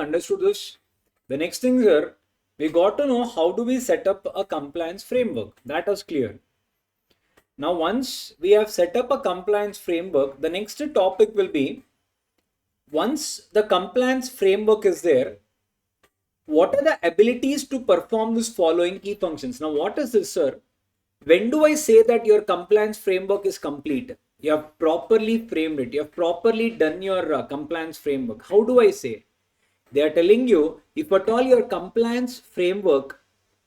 understood this. The next thing here, we got to know how do we set up a compliance framework. That was clear. Now, once we have set up a compliance framework, the next topic will be, once the compliance framework is there, what are the abilities to perform this following key functions? Now, what is this, sir? When do I say that your compliance framework is complete? You have properly framed it. You have properly done your compliance framework. How do I say? They are telling you, if at all your compliance framework,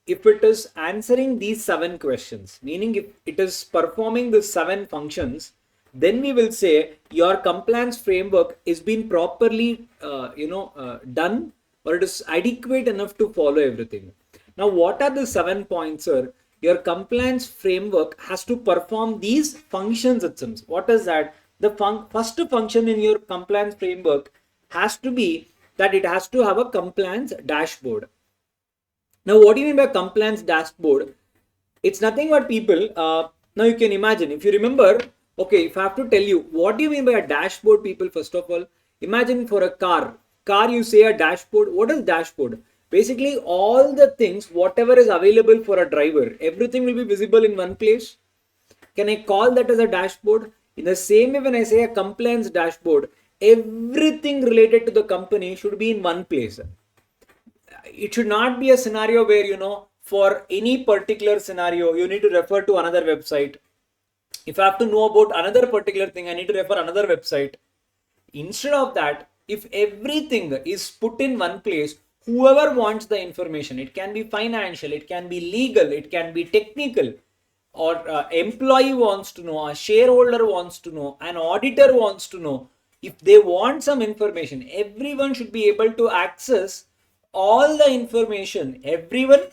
if it is answering these 7 questions, meaning if it is performing the 7 functions, then we will say your compliance framework is being properly done, or it is adequate enough to follow everything. Now, what are the 7 points, sir? Your compliance framework has to perform these functions itself. What is that? The first function in your compliance framework has to be that it has to have a compliance dashboard. Now, what do you mean by compliance dashboard? It's nothing but people. Now, you can imagine, if you remember, okay, if I have to tell you, what do you mean by a dashboard, people? First of all, imagine for a car, you say a dashboard. What is dashboard? Basically, all the things, whatever is available for a driver, everything will be visible in one place. Can I call that as a dashboard? In the same way, when I say a compliance dashboard, everything related to the company should be in one place. It should not be a scenario where, for any particular scenario, you need to refer to another website. If I have to know about another particular thing, I need to refer another website. Instead of that, if everything is put in one place, whoever wants the information, it can be financial, it can be legal, it can be technical, or employee wants to know, a shareholder wants to know, an auditor wants to know. If they want some information, everyone should be able to access all the information,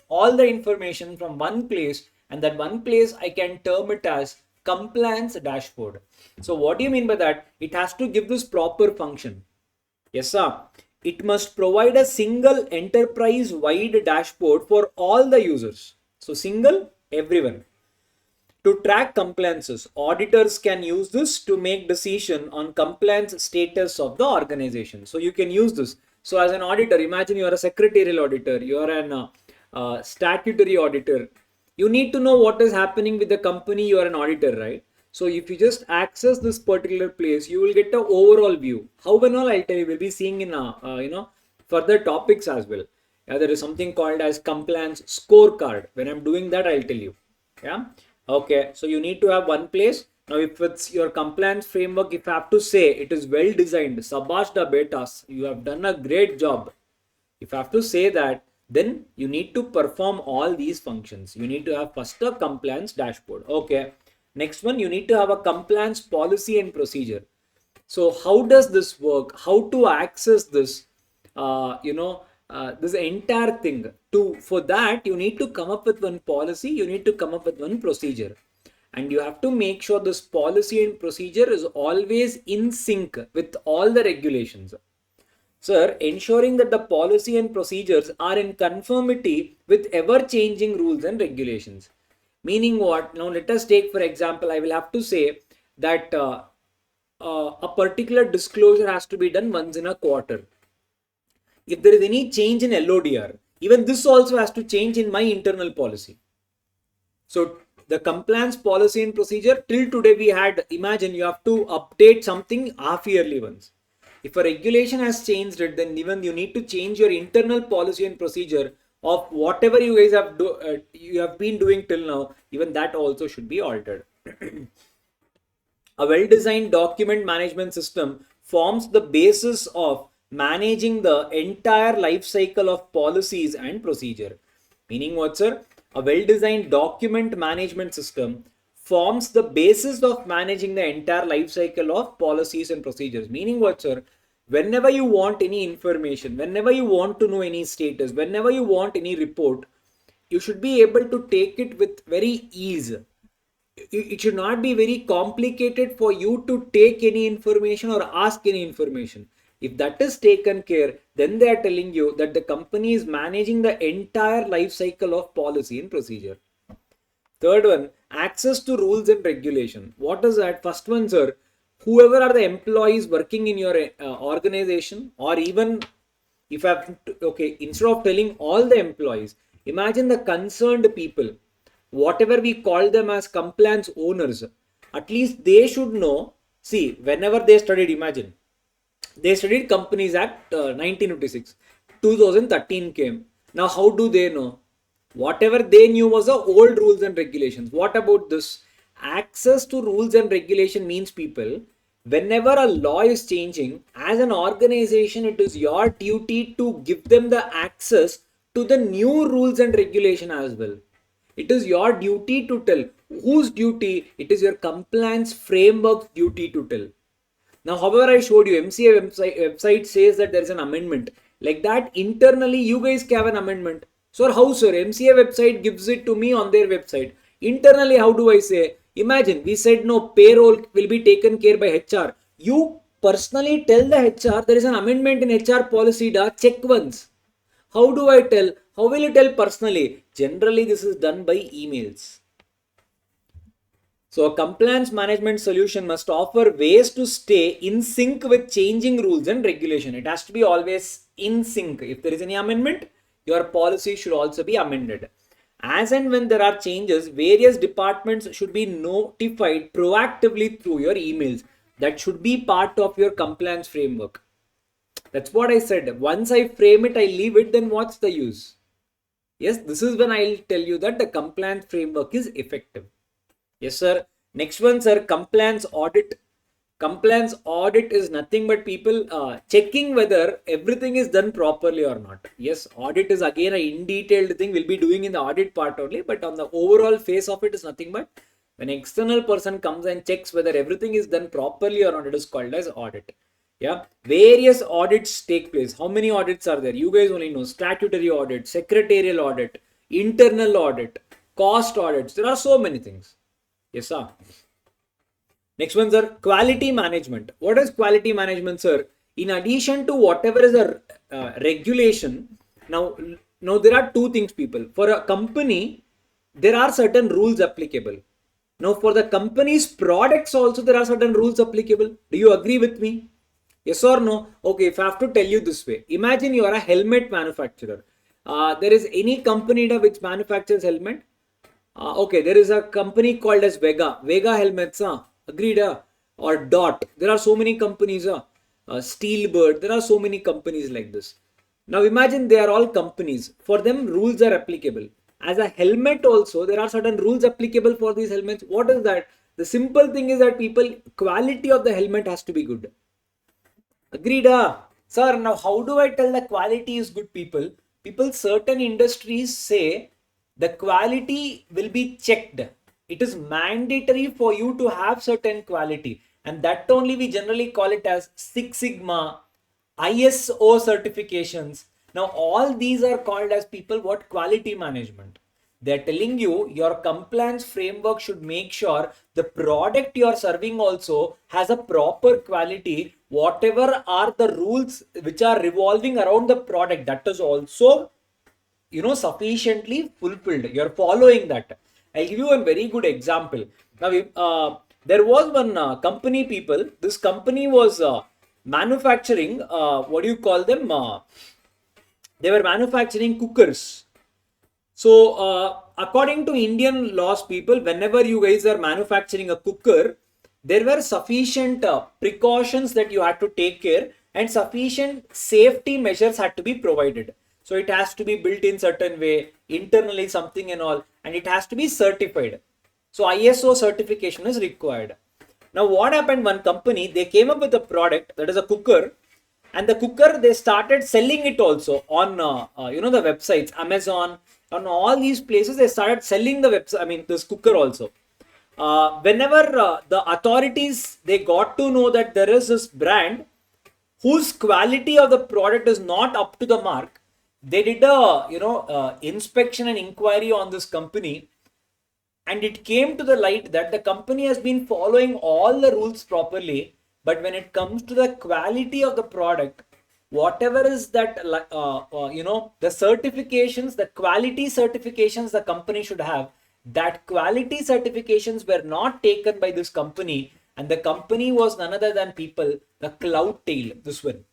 all the information from one place, and that one place I can term it as compliance dashboard. So what do you mean by that? It has to give this proper function. Yes, sir. It must provide a single enterprise-wide dashboard for all the users. So single, everyone. To track compliances, auditors can use this to make decision on compliance status of the organization. So you can use this. So as an auditor, imagine you are a secretarial auditor, you are an statutory auditor. You need to know what is happening with the company you are an auditor, right? So if you just access this particular place, you will get an overall view. How and all, I'll tell you, we'll be seeing in further topics as well. Yeah, there is something called as compliance scorecard. When I'm doing that, I'll tell you. Yeah. Okay. So you need to have one place. Now, if it's your compliance framework, if I have to say it is well designed, Sabash da betas, you have done a great job. If I have to say that, then you need to perform all these functions. You need to have first a compliance dashboard. Okay. Next one, you need to have a compliance policy and procedure. So how does this work? How to access this? This entire thing. For that, you need to come up with one policy. You need to come up with one procedure. And you have to make sure this policy and procedure is always in sync with all the regulations. Sir, ensuring that the policy and procedures are in conformity with ever-changing rules and regulations. Meaning what? Now let us take, for example, I will have to say that a particular disclosure has to be done once in a quarter. If there is any change in LODR, even this also has to change in my internal policy. So the compliance policy and procedure, till today we had, imagine you have to update something half yearly once. If a regulation has changed it, then even you need to change your internal policy and procedure of whatever you guys have been doing till now. Even that also should be altered. A well-designed document management system forms the basis of managing the entire life cycle of policies and procedure. Meaning what, sir? A well-designed document management system forms the basis of managing the entire life cycle of policies and procedures. Meaning what, sir? Whenever you want any information, whenever you want to know any status, whenever you want any report, you should be able to take it with very ease. It should not be very complicated for you to take any information or ask any information. If that is taken care, then they are telling you that the company is managing the entire life cycle of policy and procedure. Third one, access to rules and regulation. What is that? First one, sir, whoever are the employees working in your organization, or even if I have to, okay, instead of telling all the employees, imagine the concerned people, whatever we call them as compliance owners, at least they should know. See, whenever they studied, imagine, they studied Companies Act 1956, 2013 came. Now, how do they know? Whatever they knew was the old rules and regulations. What about this? Access to rules and regulation means, people, whenever a law is changing, as an organization, it is your duty to give them the access to the new rules and regulation as well. It is your duty to tell. Whose duty? It is your compliance framework duty to tell. Now, however, I showed you MCA website says that there is an amendment. Like that, internally, you guys have an amendment. So, how, sir? MCA website gives it to me on their website. Internally, how do I say? Imagine, we said no, payroll will be taken care by HR. You personally tell the HR there is an amendment in HR policy, check once. How do I tell? How will you tell personally? Generally, this is done by emails. So a compliance management solution must offer ways to stay in sync with changing rules and regulation. It has to be always in sync. If there is any amendment, your policy should also be amended. As and when there are changes, various departments should be notified proactively through your emails. That should be part of your compliance framework. That's what I said. Once I frame it, I leave it, then what's the use? Yes, this is when I'll tell you that the compliance framework is effective. Yes, sir. Next one, sir, compliance audit. Compliance audit is nothing but people checking whether everything is done properly or not. Yes, audit is again a in-detailed thing we'll be doing in the audit part only, but on the overall face of it is nothing but when an external person comes and checks whether everything is done properly or not, it is called as audit. Yeah, various audits take place. How many audits are there? You guys only know. Statutory audit, secretarial audit, internal audit, cost audits. There are so many things. Yes, sir. Next one, sir, quality management. What is quality management, sir? In addition to whatever is a regulation, now there are two things, people. For a company, there are certain rules applicable. Now, for the company's products also, there are certain rules applicable. Do you agree with me? Yes or no? Okay, if I have to tell you this way, imagine you are a helmet manufacturer. There is any company which manufactures helmet. Okay, there is a company called as Vega helmets, agreed, or Dot. There are so many companies, Steelbird. There are so many companies like this. Now imagine they are all companies. For them, rules are applicable. As a helmet also, there are certain rules applicable for these helmets. What is that? The simple thing is that people, quality of the helmet has to be good. Agreed, sir. Now how do I tell the quality is good, people? People, certain industries say the quality will be checked. It is mandatory for you to have certain quality, and that only we generally call it as Six Sigma, ISO certifications. Now all these are called as, people, what? Quality management. They're telling you your compliance framework should make sure the product you are serving also has a proper quality. Whatever are the rules which are revolving around the product, that is also sufficiently fulfilled. You're following that. I'll give you a very good example. Now, there was one company, people. This company was manufacturing, what do you call them? They were manufacturing cookers. So, according to Indian laws, people, whenever you guys are manufacturing a cooker, there were sufficient precautions that you had to take care, and sufficient safety measures had to be provided. So it has to be built in certain way, internally something and all, and it has to be certified. So ISO certification is required. Now what happened, one company, they came up with a product that is a cooker, and the cooker, they started selling it also on, the websites, Amazon, on all these places, they started selling the website, this cooker also. Whenever the authorities, they got to know that there is this brand whose quality of the product is not up to the mark, they did a inspection and inquiry on this company, and it came to the light that the company has been following all the rules properly, but when it comes to the quality of the product, whatever is that the certifications, the quality certifications the company should have, that quality certifications were not taken by this company, and the company was none other than, people, the Cloud Tail, this one.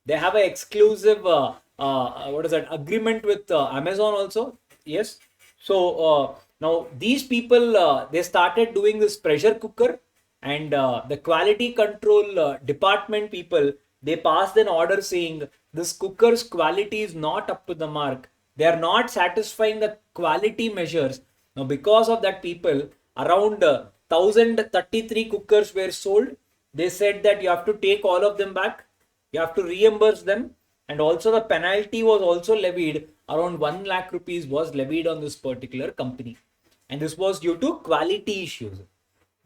They have an exclusive what is that agreement with Amazon also. Yes. So now these people they started doing this pressure cooker, and the quality control department people, they passed an order saying this cooker's quality is not up to the mark. They are not satisfying the quality measures. Now because of that, people around 1033 cookers were sold. They said that you have to take all of them back, you have to reimburse them, and also the penalty was also levied. Around 1 lakh rupees was levied on this particular company, and this was due to quality issues.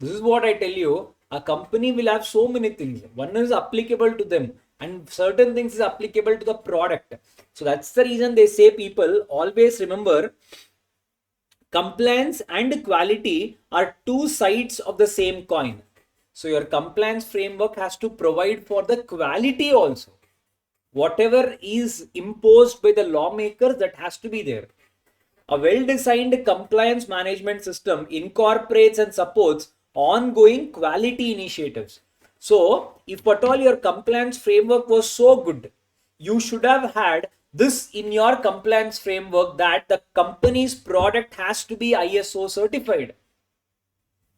This is what I tell you, a company will have so many things. One is applicable to them, and certain things is applicable to the product. So that's the reason they say, people always remember, compliance and quality are two sides of the same coin. So your compliance framework has to provide for the quality also. Whatever is imposed by the lawmakers, that has to be there. A well-designed compliance management system incorporates and supports ongoing quality initiatives. So if at all your compliance framework was so good, you should have had this in your compliance framework, that the company's product has to be ISO certified.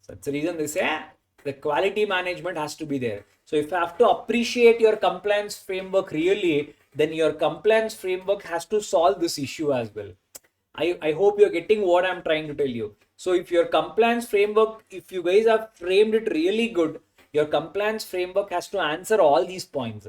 That's the reason they say the quality management has to be there. So if you have to appreciate your compliance framework really, then your compliance framework has to solve this issue as well. I hope you're getting what I'm trying to tell you. So if your compliance framework, if you guys have framed it really good, your compliance framework has to answer all these points.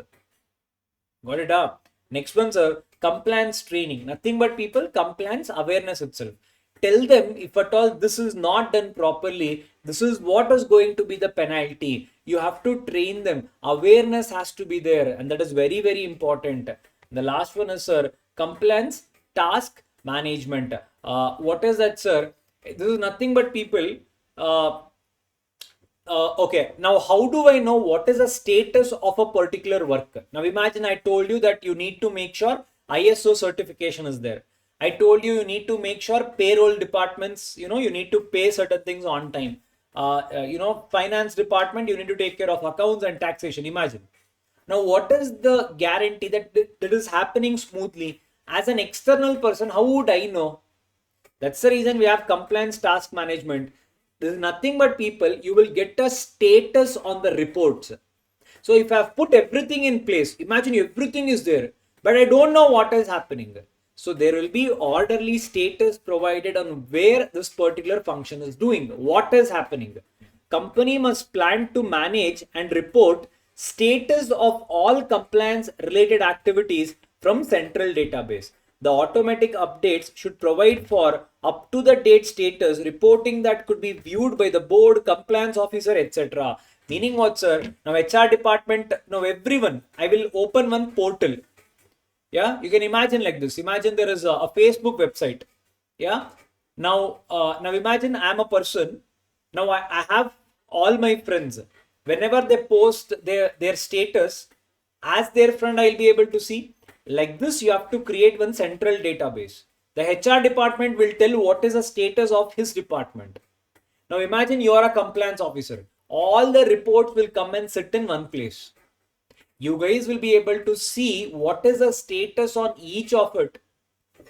Got it up? Next one, sir, compliance training. Nothing but, people, compliance awareness itself. Tell them, if at all this is not done properly, this is what is going to be the penalty. You have to train them. Awareness has to be there, and that is very, very important. The last one is, sir, compliance task management. What is that, sir? This is nothing but, people. Okay, now how do I know what is the status of a particular work? Now imagine I told you that you need to make sure ISO certification is there. I told you need to make sure payroll departments, you need to pay certain things on time. Finance department, you need to take care of accounts and taxation. Imagine. Now, what is the guarantee that that is happening smoothly? As an external person, how would I know? That's the reason we have compliance task management. This is nothing but, people, you will get a status on the reports. So if I have put everything in place, imagine everything is there, but I don't know what is happening. So there will be orderly status provided on where this particular function is doing, what is happening. Company must plan to manage and report status of all compliance related activities from central database. The automatic updates should provide for up to the date status reporting that could be viewed by the board, compliance officer, etc. Meaning what, sir? Now HR department, now everyone, I will open one portal. Yeah, you can imagine like this. Imagine there is a Facebook website. Yeah. Now imagine I'm a person. Now I have all my friends. Whenever they post their status, as their friend, I'll be able to see. Like this, you have to create one central database. The HR department will tell what is the status of his department. Now imagine you are a compliance officer. All the reports will come and sit in one place. You guys will be able to see what is the status on each of it.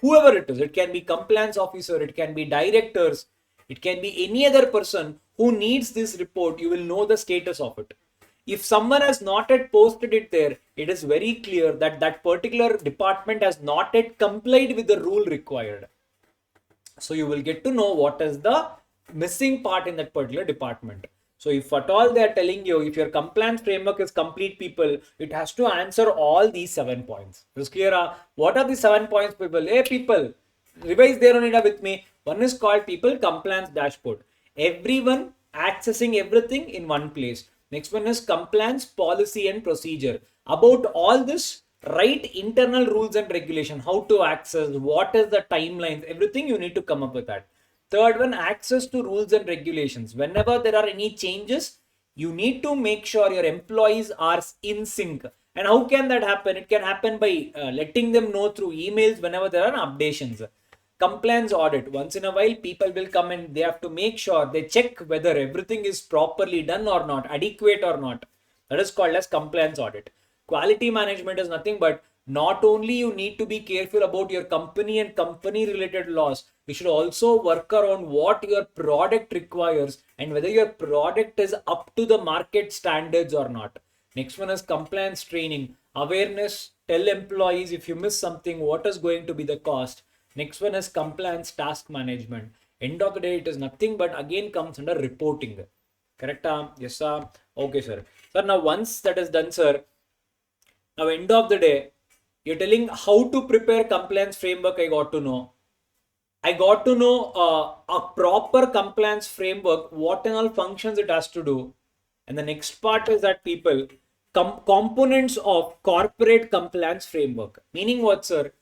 Whoever it is, it can be compliance officer, it can be directors, it can be any other person who needs this report. You will know the status of it. If someone has not yet posted it there, it is very clear that that particular department has not yet complied with the rule required. So you will get to know what is the missing part in that particular department. So if at all they are telling you, if your compliance framework is complete, people, it has to answer all these 7 points. Is clear? What are the 7 points, people? Hey, people, revise there on it with me. One is called, people, compliance dashboard. Everyone accessing everything in one place. Next one is compliance policy and procedure. About all this, write internal rules and regulation, how to access, what is the timelines, everything you need to come up with that. Third one, access to rules and regulations. Whenever there are any changes, you need to make sure your employees are in sync. And how can that happen? It can happen by letting them know through emails whenever there are updations. Compliance audit. Once in a while, people will come and they have to make sure they check whether everything is properly done or not, adequate or not. That is called as compliance audit. quality management is nothing but not only you need to be careful about your company and company related laws, you should also work around what your product requires and whether your product is up to the market standards or not. Next one is compliance training, awareness, tell employees if you miss something, what is going to be the cost. Next one is compliance task management. End of the day, it is nothing but again comes under reporting. Correct? Yes, sir. Okay, sir. Sir, now once that is done, sir, now end of the day, you're telling how to prepare compliance framework. I got to know a proper compliance framework, what and all functions it has to do. And the next part is that people, components of corporate compliance framework. Meaning what, sir?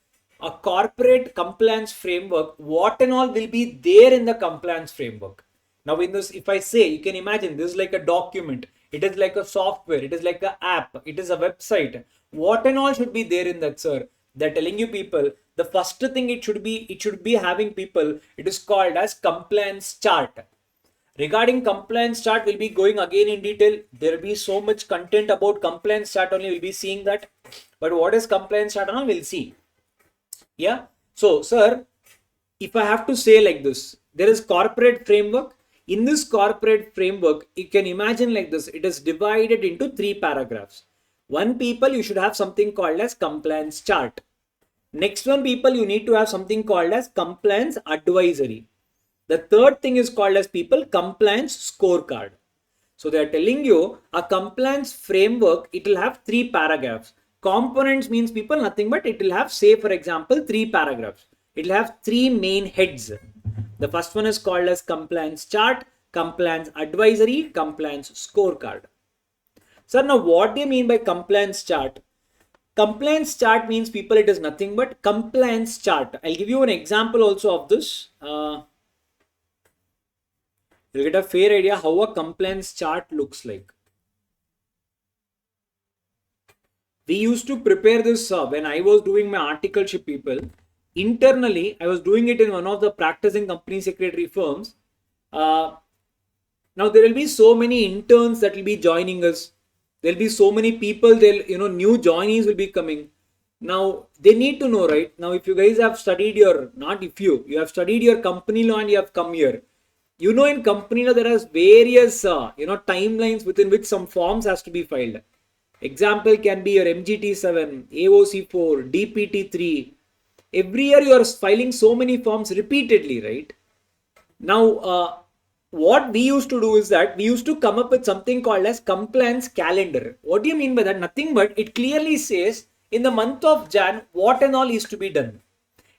A corporate compliance framework, what and all will be there in the compliance framework. Now in this, if I say, you can imagine this is like a document. It is like a software. It is like an app. It is a website. What and all should be there in that, sir? They're telling you people, the first thing it should be having people, it is called as compliance chart. Regarding compliance chart, we'll be going again in detail. There will be so much content about compliance chart only, we'll be seeing that. But what is compliance chart and all, we'll see. Yeah. So, sir, if I have to say like this, there is corporate framework. In this corporate framework, you can imagine like this, it is divided into 3 paragraphs. One, people, you should have something called as compliance chart. Next one, people, you need to have something called as compliance advisory. The third thing is called as people compliance scorecard. So they are telling you a compliance framework, it will have 3 paragraphs. Components means people nothing but it will have, say for example, 3 paragraphs. It will have 3 main heads. The first one is called as compliance chart, compliance advisory, compliance scorecard. Sir, now what do you mean by compliance chart? Compliance chart means people, it is nothing but compliance chart. I'll give you an example also of this. You'll get a fair idea how a compliance chart looks like. We used to prepare this when I was doing my articleship, people. Internally, I was doing it in one of the practicing company secretary firms. Now there will be so many interns that will be joining us. There'll be so many people, new joinees will be coming. Now they need to know, right? Now, if you guys have studied you have studied your company law and you have come here. You know, in company law, there are various, timelines within which some forms has to be filed. Example can be your MGT 7, AOC 4, DPT 3. Every year you are filing so many forms repeatedly, right? Now, what we used to do is that we used to come up with something called as compliance calendar. What do you mean by that? Nothing but it clearly says in the month of Jan, what and all is to be done.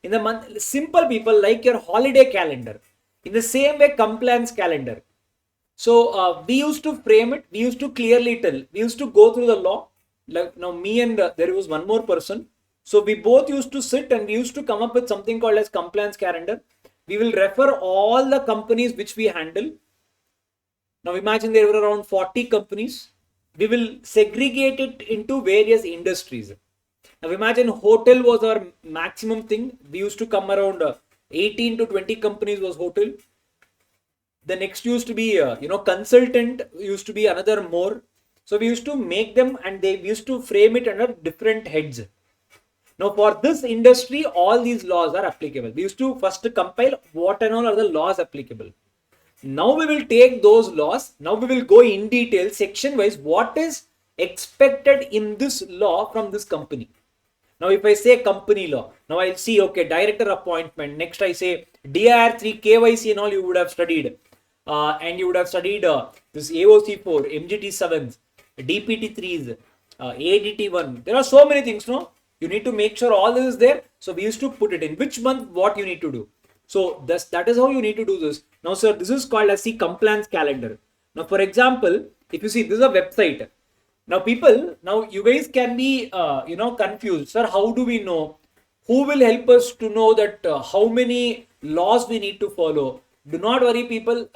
In the month, simple people like your holiday calendar. In the same way, compliance calendar. So we used to frame it. We used to clearly tell. We used to go through the law. Like now me and there was one more person. So we both used to sit and we used to come up with something called as compliance calendar. We will refer all the companies which we handle. Now imagine there were around 40 companies. We will segregate it into various industries. Now imagine hotel was our maximum thing. We used to come around 18 to 20 companies was hotel. The next used to be, consultant used to be another more. So we used to make them and they used to frame it under different heads. Now for this industry, all these laws are applicable. We used to first compile what and all are the laws applicable. Now we will take those laws. Now we will go in detail section wise what is expected in this law from this company. Now if I say company law, now I'll see, okay, director appointment. Next I say DIR 3, KYC and all you would have studied. And you would have studied this AOC 4, MGT 7, DPT 3s, ADT 1. There are so many things, no? You need to make sure all this is there. So we used to put it in which month, what you need to do. So that is how you need to do this. Now, sir, this is called as the compliance calendar. Now, for example, if you see, this is a website. Now, people, now you guys can be, confused. Sir, how do we know? Who will help us to know that how many laws we need to follow? Do not worry, people.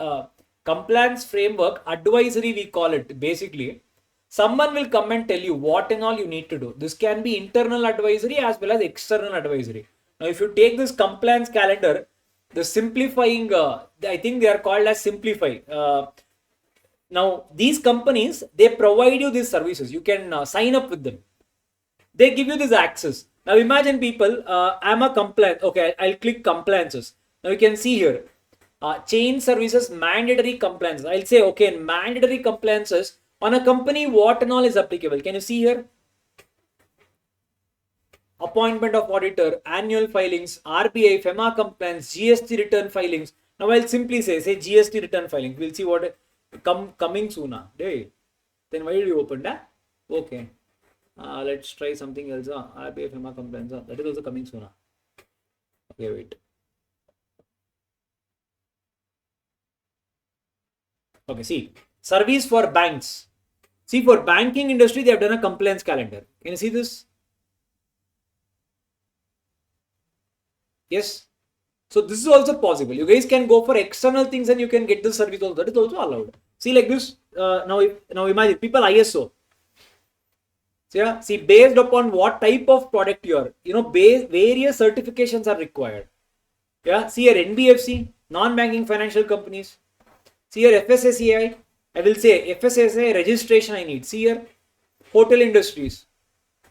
Compliance framework advisory, we call it basically. Someone will come and tell you what and all you need to do. This can be internal advisory as well as external advisory. Now, if you take this compliance calendar, the simplifying, I think they are called as simplify. Now, these companies, they provide you these services. You can sign up with them. They give you this access. Now imagine people, I'm a compliance. Okay, I'll click compliances. Now you can see here, chain services mandatory compliance. I'll say, okay, in mandatory compliances on a company, what and all is applicable? Can you see here? Appointment of auditor, annual filings, RBI, FEMA compliance, GST return filings. Now I'll simply say GST return filings. We'll see what coming soon. Hey, then why did you open that? Okay. Let's try something else. RBI, FEMA compliance. That is also coming soon. Okay, wait. Okay, see. Service for banks. See, for banking industry, they have done a compliance calendar. Can you see this? Yes. So this is also possible. You guys can go for external things and you can get this service also. That is also allowed. See, like this. Now imagine people ISO. So yeah, see, based upon what type of product you are, various certifications are required. Yeah, see here NBFC, non-banking financial companies. See here FSSAI. I will say FSSAI registration I need. See here hotel industries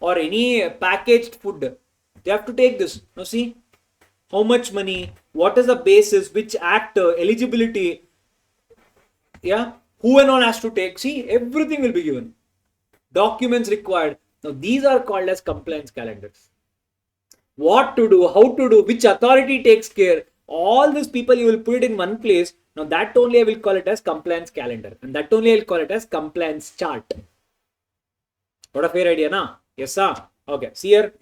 or any packaged food. They have to take this. Now see. How much money, what is the basis, which actor, eligibility, yeah, who and all has to take. See, everything will be given. Documents required. Now, these are called as compliance calendars. What to do, how to do, which authority takes care. All these people you will put it in one place. Now, that only I will call it as compliance calendar. And that only I will call it as compliance chart. What a fair idea, na? Yes, sir. Okay, see here.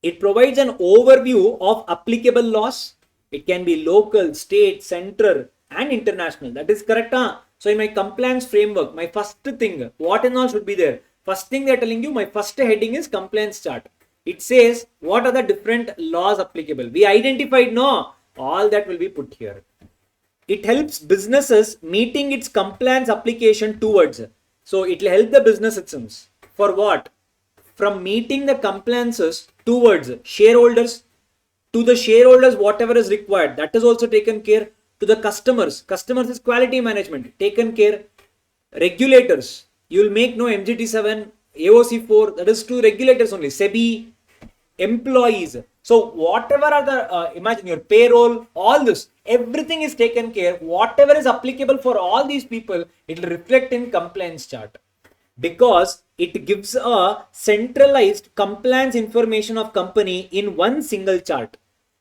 It provides an overview of applicable laws. It can be local, state, central, and international. That is correct. Huh? So in my compliance framework, my first thing, what and all should be there. First thing they are telling you, my first heading is compliance chart. It says what are the different laws applicable. We identified, no, all that will be put here. It helps businesses meeting its compliance application towards. So it will help the business systems. For what? From meeting the compliances towards shareholders, to the shareholders whatever is required, that is also taken care. To the customers is quality management, taken care. Regulators, you will make no MGT7, AOC4, that is to regulators only. SEBI, employees. So whatever are the, imagine your payroll, all this, everything is taken care. Whatever is applicable for all these people, it will reflect in compliance chart. Because it gives a centralized compliance information of company in one single chart.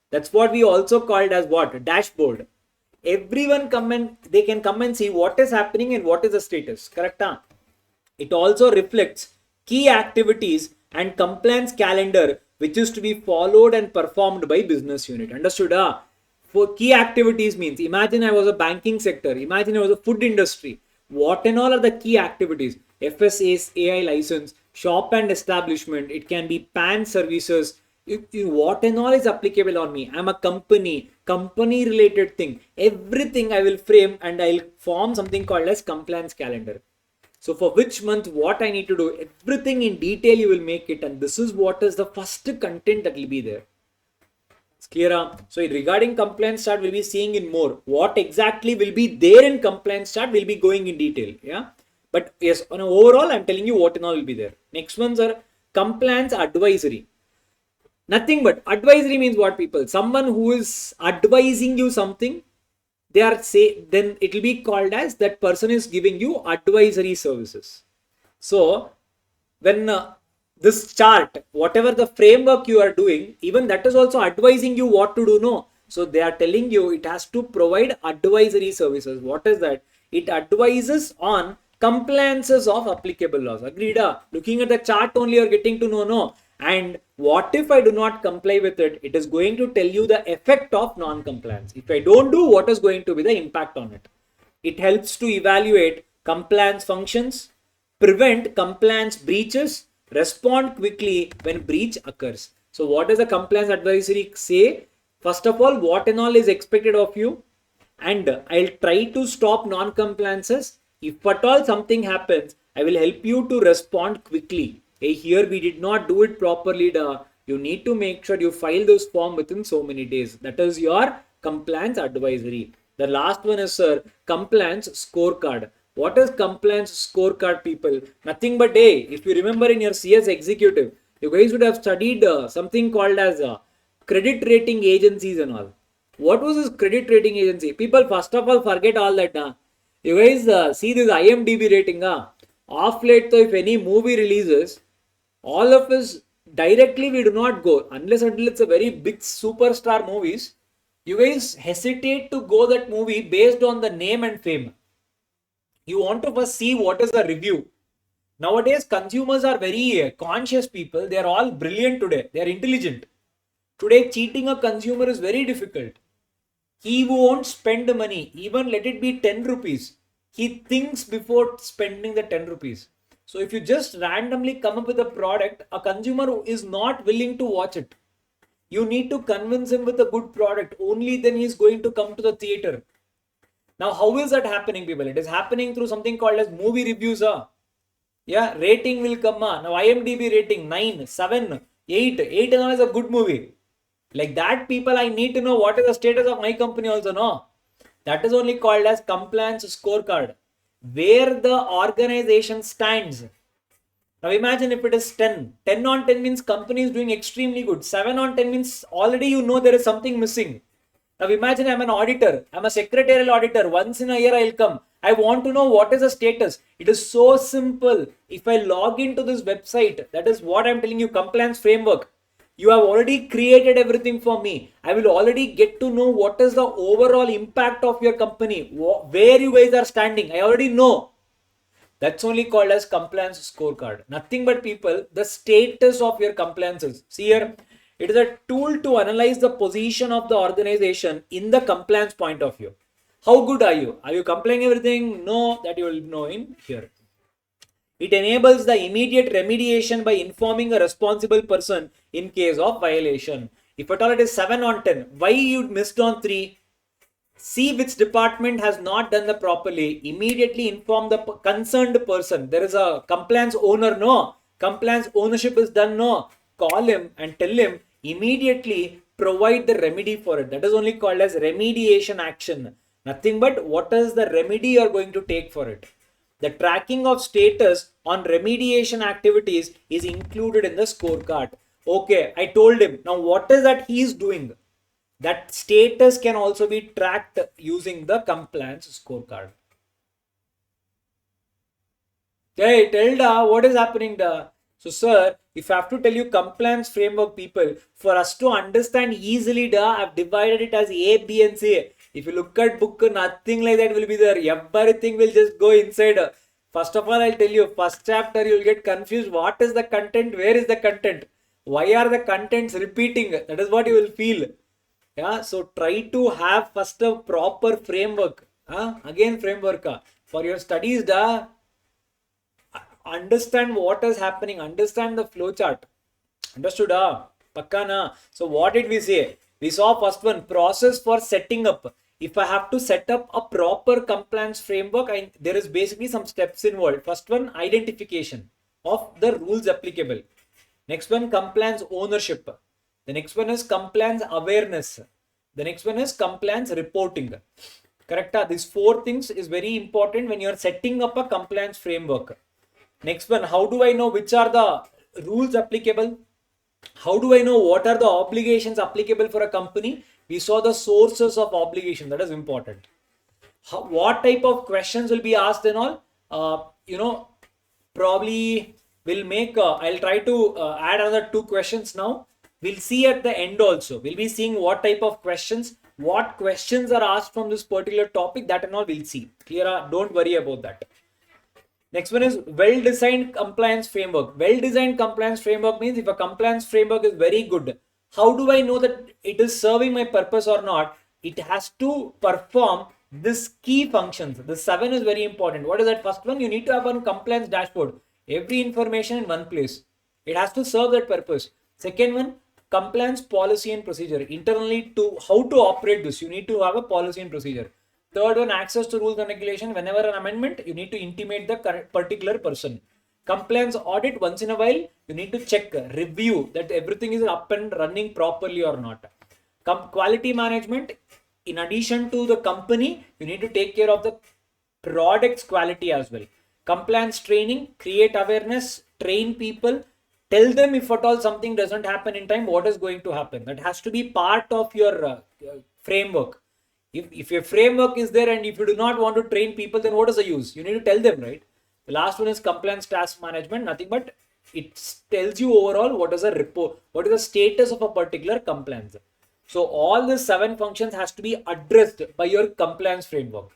That's what we also called as what? Dashboard. Everyone they can come and see what is happening and what is the status. Correct? Huh? It also reflects key activities and compliance calendar which is to be followed and performed by business unit. Understood? Huh? For key activities means, imagine I was a banking sector. Imagine I was a food industry. What and all are the key activities? FSAI license, shop and establishment, it can be PAN services, what and all is applicable on me. I'm a company related thing. Everything I will frame and I'll form something called as compliance calendar. So for which month, what I need to do, everything in detail you will make it, and this is what is the first content that will be there. It's clear? So regarding compliance chart, we'll be seeing in more. What exactly will be there in compliance chart, we'll be going in detail. Yeah. But yes, on an overall, I'm telling you what and all will be there. Next ones are compliance advisory. Nothing but advisory means what, people? Someone who is advising you something, then it will be called as that person is giving you advisory services. So when this chart, whatever the framework you are doing, even that is also advising you what to do. No. So they are telling you it has to provide advisory services. What is that? It advises on compliances of applicable laws. Agreed? Looking at the chart only you are getting to know. No. And what if I do not comply with it? It is going to tell you the effect of non-compliance. If I don't do, what is going to be the impact on it? It helps to evaluate compliance functions, prevent compliance breaches, respond quickly when breach occurs. So what does the compliance advisory say? First of all, what and all is expected of you, and I'll try to stop non-compliances. If at all something happens, I will help you to respond quickly. Hey, here we did not do it properly. You need to make sure you file this form within so many days. That is your compliance advisory. The last one is, sir, compliance scorecard. What is compliance scorecard, people? Nothing but, hey, if you remember in your CS executive, You guys would have studied something called as credit rating agencies and all. What was this credit rating agency? People first of all forget all that. You guys see this IMDb rating. Off late, so if any movie releases, all of us directly we do not go unless until it's a very big superstar movies. You guys hesitate to go that movie based on the name and fame. You want to first see what is the review. Nowadays, consumers are very conscious people. They are all brilliant today. They are intelligent. Today, cheating a consumer is very difficult. He won't spend money, even let it be 10 rupees. He thinks before spending the 10 rupees. So if you just randomly come up with a product, a consumer is not willing to watch it. You need to convince him with a good product. Only then he is going to come to the theater. Now, how is that happening, people? It is happening through something called as movie reviews. Yeah, rating will come. Now, IMDb rating 9, 7, 8. 8 is a good movie. Like that, people, I need to know what is the status of my company also. No, that is only called as compliance scorecard, where the organization stands. Now imagine if it is 10. 10 on 10 means company is doing extremely good. 7 on 10 means already you know there is something missing. Now imagine I'm an auditor. I'm a secretarial auditor. Once in a year I'll come. I want to know what is the status. It is so simple. If I log into this website, that is what I'm telling you, compliance framework. You have already created everything for me. I will already get to know what is the overall impact of your company, where you guys are standing. I already know. That's only called as compliance scorecard. Nothing but, people, the status of your compliances. See here, it is a tool to analyze the position of the organization in the compliance point of view. How good are you? Are you complying everything? No, that you will know in here. It enables the immediate remediation by informing a responsible person in case of violation. If at all it is 7 on 10, why you missed on 3? See which department has not done the properly. Immediately inform the concerned person. There is a compliance owner, no. Compliance ownership is done, no. Call him and tell him immediately provide the remedy for it. That is only called as remediation action. Nothing but what is the remedy you are going to take for it. The tracking of status on remediation activities is included in the scorecard. Okay, I told him. Now what is that he is doing? That status can also be tracked using the compliance scorecard. Hey, tell what is happening da? So sir, if I have to tell you compliance framework, people, for us to understand easily I've divided it as A, B and C. If you look at book, nothing like that will be there. Everything will just go inside. First of all, I'll tell you, first chapter you'll get confused. What is the content? Where is the content? Why are the contents repeating? That is what you will feel. Yeah, so try to have first a proper framework. Again, framework for your studies. Understand what is happening. Understand the flow chart. Understood? Pakkana. So what did we say? We saw first one, process for setting up. If I have to set up a proper compliance framework, there is basically some steps involved. First one, identification of the rules applicable. Next one, compliance ownership. The next one is compliance awareness. The next one is compliance reporting. Correct? These 4 things is very important when you are setting up a compliance framework. Next one, how do I know which are the rules applicable? How do I know what are the obligations applicable for a company? We saw the sources of obligation. That is important. What type of questions will be asked and all? Probably we'll make, I'll try to add another 2 questions now. We'll see at the end also. We'll be seeing what type of questions, what questions are asked from this particular topic, that and all we'll see. Clear? Don't worry about that. Next one is well-designed compliance framework. Well-designed compliance framework means if a compliance framework is very good, how do I know that it is serving my purpose or not? It has to perform this key functions. The 7 is very important. What is that? First one, you need to have a compliance dashboard. Every information in one place. It has to serve that purpose. Second one, compliance policy and procedure. Internally, to how to operate this, you need to have a policy and procedure. Third one, access to rules and regulation. Whenever an amendment, you need to intimate the particular person. Compliance audit, once in a while, you need to check, review that everything is up and running properly or not. Quality management, in addition to the company, you need to take care of the product's quality as well. Compliance training, create awareness, train people, Tell them if at all something doesn't happen in time, what is going to happen. That has to be part of your framework. If your framework is there and if you do not want to train people, then what is the use? You need to tell them, right? The last one is compliance task management, nothing but it tells you overall what is a report, what is the status of a particular compliance. So all the 7 functions has to be addressed by your compliance framework.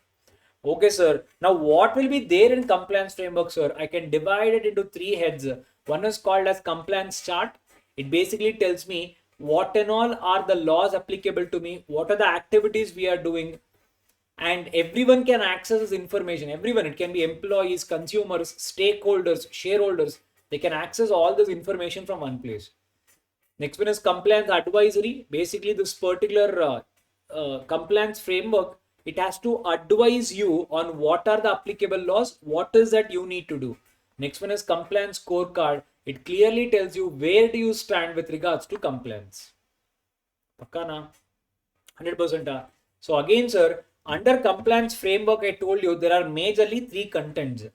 Okay, sir. Now what will be there in compliance framework, sir? I can divide it into 3 heads. One is called as compliance chart. It basically tells me what and all are the laws applicable to me, what are the activities we are doing, and everyone can access this information. Everyone, it can be employees, consumers, stakeholders, shareholders. They can access all this information from one place. Next one is compliance advisory. Basically, this particular compliance framework, it has to advise you on what are the applicable laws, what is that you need to do. Next one is compliance scorecard. It clearly tells you where do you stand with regards to compliance. Pakka na? 100%. So again, sir, under compliance framework, I told you there are majorly 3 contents.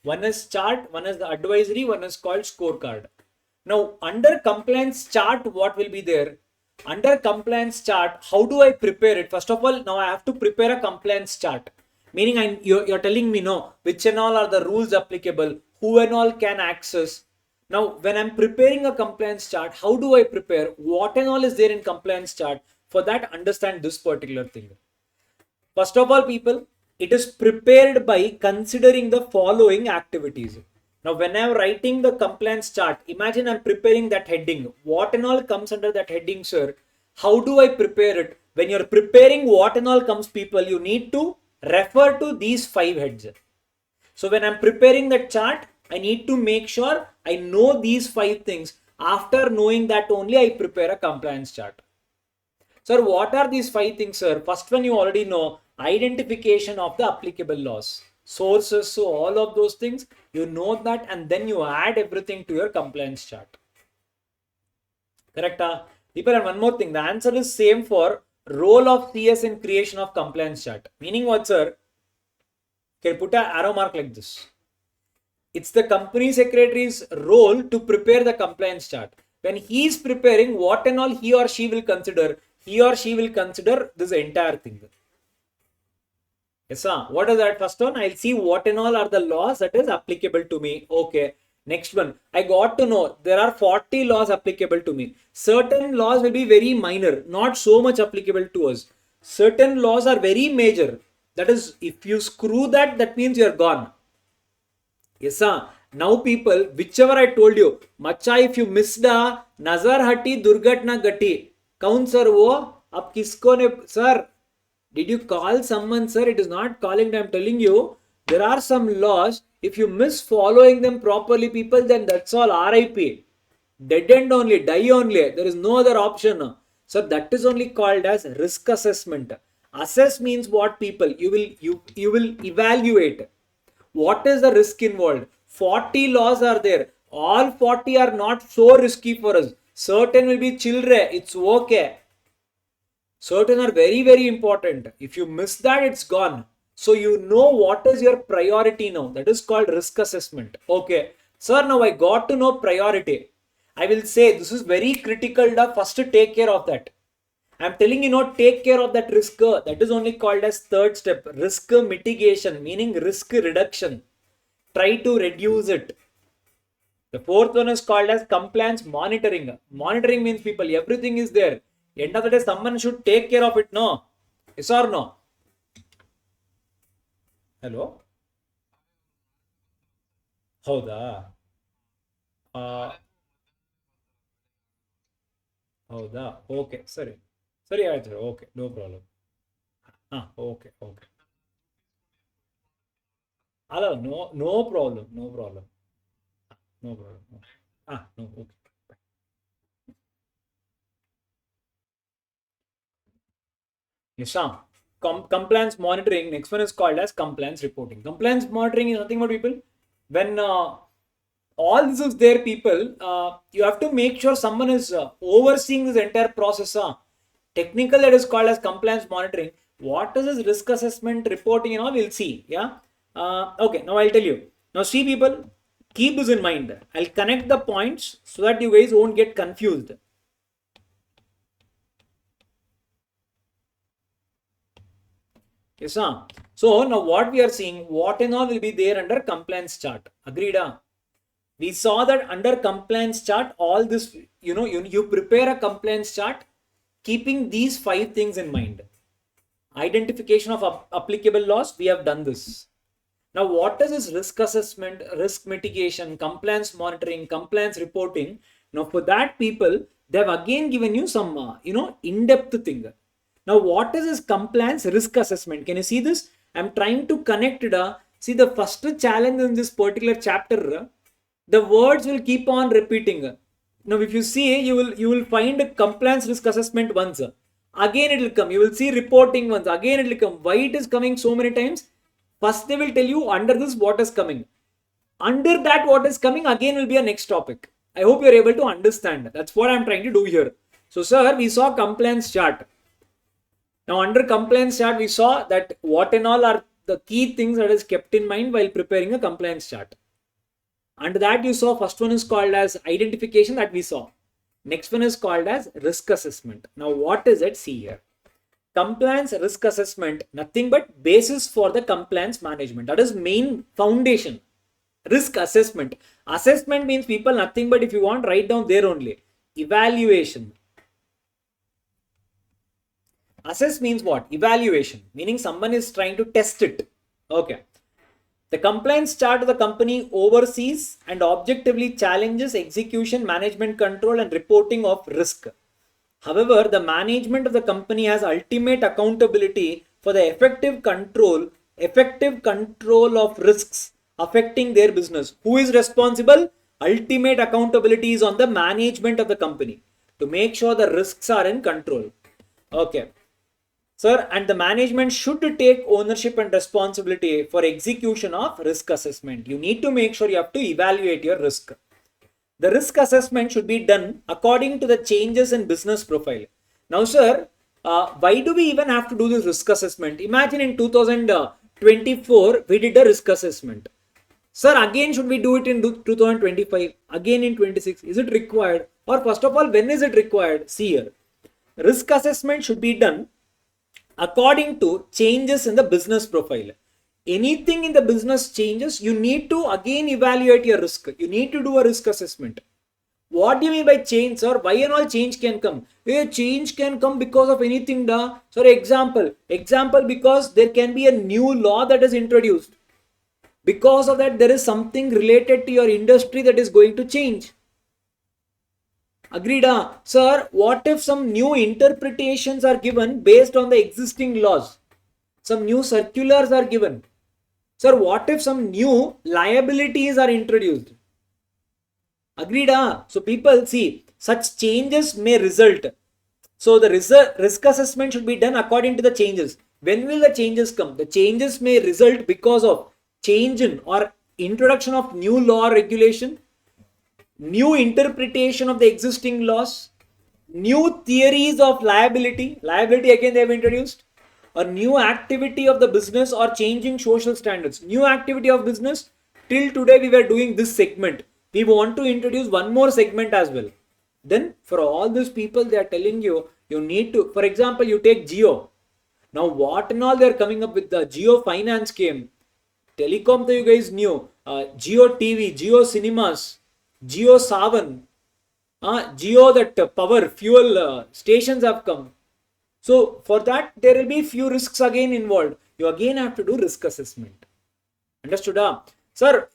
One is chart, one is the advisory, one is called scorecard. Now, under compliance chart, what will be there? Under compliance chart, how do I prepare it? First of all, now I have to prepare a compliance chart. Meaning, you're telling me, no, which and all are the rules applicable, who and all can access. Now, when I'm preparing a compliance chart, how do I prepare? What and all is there in compliance chart? For that, understand this particular thing. First of all, people, it is prepared by considering the following activities. Now, when I'm writing the compliance chart, imagine I'm preparing that heading. What and all comes under that heading, sir? How do I prepare it? When you're preparing what and all comes, people, you need to refer to these 5 heads. So when I'm preparing that chart, I need to make sure I know these 5 things. After knowing that only, I prepare a compliance chart. Sir, what are these 5 things, sir? First one you already know, identification of the applicable laws. Sources, so all of those things, you know that, and then you add everything to your compliance chart. Correct? People, and one more thing, the answer is same for role of CS in creation of compliance chart. Meaning what, sir? Can you put an arrow mark like this? It's the company secretary's role to prepare the compliance chart. When he is preparing, what and all he or she will consider, this entire thing. Yes, sir. What is that? First one, I'll see what and all are the laws that is applicable to me. Okay. Next one, I got to know there are 40 laws applicable to me. Certain laws will be very minor, not so much applicable to us. Certain laws are very major. That is, if you screw that, that means you're gone. Yes, sir. Now people, whichever I told you, macha, if you missed a nazar hati durgatna gati, kaun sir wo, ab kisko ne, sir, did you call someone, sir? It is not calling, I'm telling you, there are some laws, if you miss following them properly, people, then that's all RIP. Dead end only, die only, there is no other option. So that is only called as risk assessment. Assess means what, people? You will evaluate. What is the risk involved? 40 laws are there. All 40 are not so risky for us. Certain will be children. It's okay. Certain are very, very important. If you miss that, it's gone. So you know what is your priority now. That is called risk assessment. Okay. Sir, now I got to know priority. I will say this is very critical. First to take care of that. I'm telling you, take care of that risk. That is only called as third step. Risk mitigation, meaning risk reduction. Try to reduce it. The fourth one is called as compliance monitoring. Monitoring means, people, everything is there. End of the day, someone should take care of it, no? Yes or no? Hello? Howda? Howda? Okay, sorry. Sorry, okay, no problem. Okay, okay. Hello, no problem, no problem. No problem. No, okay. Yes, compliance monitoring. Next one is called as compliance reporting. Compliance monitoring is nothing but, people, when all this is there, people, you have to make sure someone is overseeing this entire process. Technical, that is called as compliance monitoring. What is this risk assessment reporting and all, we'll see. Yeah. Okay, now I'll tell you. Now see, people, keep this in mind. I'll connect the points so that you guys won't get confused. Yes, sir. So now what we are seeing, what and all will be there under compliance chart. Agreed? We saw that under compliance chart, all this, you prepare a compliance chart keeping these 5 things in mind. Identification of applicable laws, we have done this. Now, what is this risk assessment, risk mitigation, compliance monitoring, compliance reporting? Now, for that people, they have again given you some, in-depth thing. Now, what is this compliance risk assessment? Can you see this? I'm trying to connect it. See, the first challenge in this particular chapter, the words will keep on repeating. Now, if you see, you will find a compliance risk assessment once. Again, it will come. You will see reporting once. Again, it will come. Why it is coming so many times? First, they will tell you under this what is coming. Under that what is coming again will be a next topic. I hope you are able to understand. That's what I'm trying to do here. So, sir, we saw compliance chart. Now, under compliance chart, we saw that what and all are the key things that is kept in mind while preparing a compliance chart. Under that, you saw first one is called as identification that we saw. Next one is called as risk assessment. Now, what is it? See here. Compliance risk assessment, nothing but basis for the compliance management. That is main foundation. Risk assessment. Assessment means people nothing but if you want write down there only. Evaluation. Assess means what? Evaluation. Meaning someone is trying to test it. Okay. The compliance chart of the company oversees and objectively challenges execution, management control and reporting of risk. However, the management of the company has ultimate accountability for the effective control of risks affecting their business. Who is responsible? Ultimate accountability is on the management of the company to make sure the risks are in control. Okay. Sir, and the management should take ownership and responsibility for execution of risk assessment. You need to make sure you have to evaluate your risk. The risk assessment should be done according to the changes in business profile. Now, sir, why do we even have to do this risk assessment? Imagine in 2024, we did a risk assessment. Sir, again, should we do it in 2025? Again in 26? Is it required? Or first of all, when is it required? See here. Risk assessment should be done according to changes in the business profile. Anything in the business changes, you need to again evaluate your risk. You need to do a risk assessment. What do you mean by change, sir? Why and all change can come? Change can come because of anything. Sir, example because there can be a new law that is introduced. Because of that, there is something related to your industry that is going to change. Agreed? Sir, what if some new interpretations are given based on the existing laws? Some new circulars are given. Sir, what if some new liabilities are introduced? Agreed? So people see such changes may result. So the risk assessment should be done according to the changes. When will the changes come? The changes may result because of change in or introduction of new law or regulation, new interpretation of the existing laws, new theories of liability again they have introduced, a new activity of the business or changing social standards. New activity of business, till today we were doing this segment. We want to introduce one more segment as well. Then for all these people, they are telling you, you need to, for example, you take Jio. Now what and all they are coming up with, the Jio finance came. Telecom that you guys knew, Jio TV, Jio cinemas, Jio Savan, Jio that power fuel stations have come. So for that, there will be few risks again involved. You again have to do risk assessment. Understood? Sir,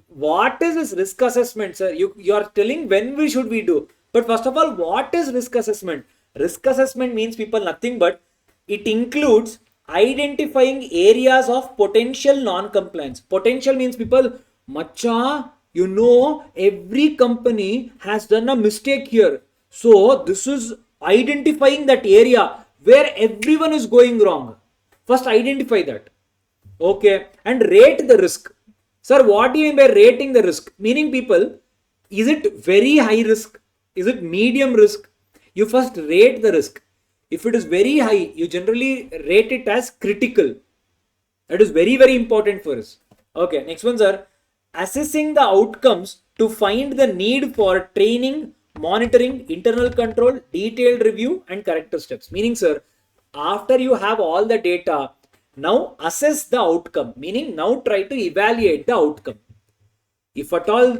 what is this risk assessment, sir? You are telling when should we do. But first of all, what is risk assessment? Risk assessment means people nothing but it includes identifying areas of potential non-compliance. Potential means people, macha, you know, every company has done a mistake here. So this is identifying that area where everyone is going wrong. First identify that. Okay. And rate the risk. Sir, what do you mean by rating the risk? Meaning people, is it very high risk? Is it medium risk? You first rate the risk. If it is very high, you generally rate it as critical. That is very, very important for us. Okay, next one, sir. assessing the outcomes to find the need for training, monitoring, internal control, detailed review, and corrective steps. Meaning, sir, after you have all the data, now assess the outcome. Meaning, now try to evaluate the outcome. If at all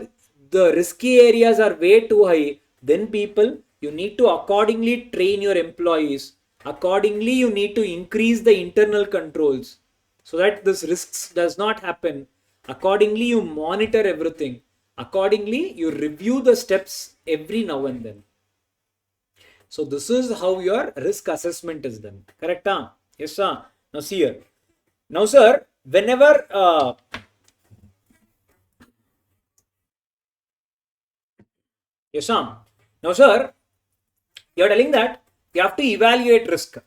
the risky areas are way too high, then people, you need to accordingly train your employees. Accordingly, you need to increase the internal controls so that this risks does not happen. Accordingly, you monitor everything. Accordingly, you review the steps every now and then. So this is how your risk assessment is done. Correct? Huh? Yes, sir. Now see here. Now, sir, whenever yes, sir. Now, sir, you are telling that you have to evaluate risk.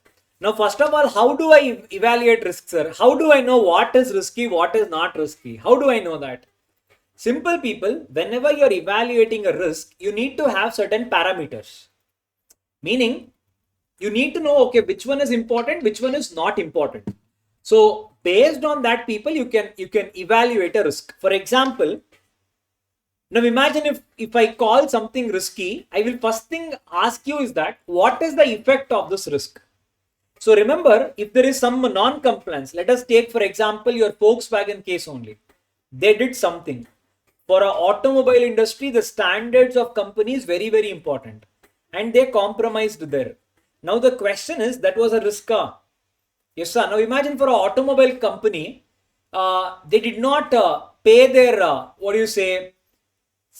Now, first of all, how do I evaluate risk, sir? How do I know what is risky, what is not risky? How do I know that? Simple, people, whenever you are evaluating a risk, you need to have certain parameters. Meaning, you need to know, okay, which one is important, which one is not important. So, based on that, people, you can evaluate a risk. For example, now imagine if I call something risky, I will first thing ask you is that what is the effect of this risk? So remember, if there is some non-compliance, let us take for example your Volkswagen case only. They did something. For our automobile industry, the standards of company is very, very important. And they compromised there. Now the question is, that was a risk. Yes, sir. Now imagine for an automobile company, they did not pay their, what do you say